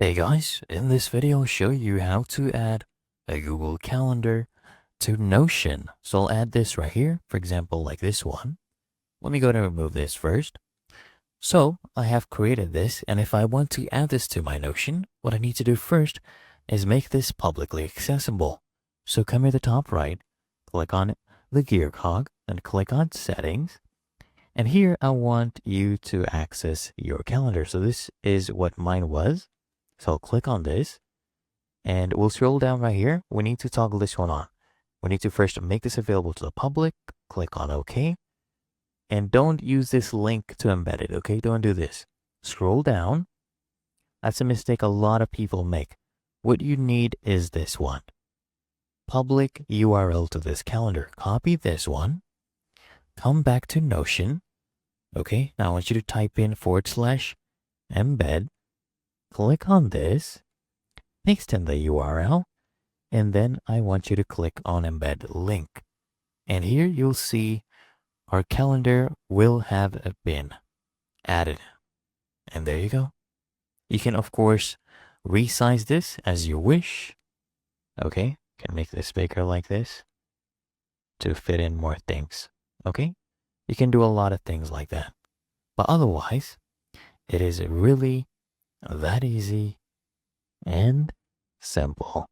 Hey guys, in this video I'll show you how to add a Google Calendar to Notion. So I'll add this right here, for example, like this one. Let me go and remove this first. So I have created this, and if I want to add this to my Notion, what I need to do first is make this publicly accessible. So come here to the top right, click on the gear cog, and click on settings. And here I want you to access your calendar. So this is what mine was. So I'll click on this and we'll scroll down right here. We need to toggle this one on. We need to first make this available to the public. Click on OK. And don't use this link to embed it, okay? Don't do this. Scroll down. That's a mistake a lot of people make. What you need is this one. Public URL to this calendar. Copy this one. Come back to Notion. Okay, now I want you to type in /embed. Click on this. Paste in the URL. And then I want you to click on embed link. And here you'll see our calendar will have been added. And there you go. You can, of course, resize this as you wish. Okay, you can make this bigger like this to fit in more things. Okay, you can do a lot of things like that. But otherwise, it is really that easy and simple.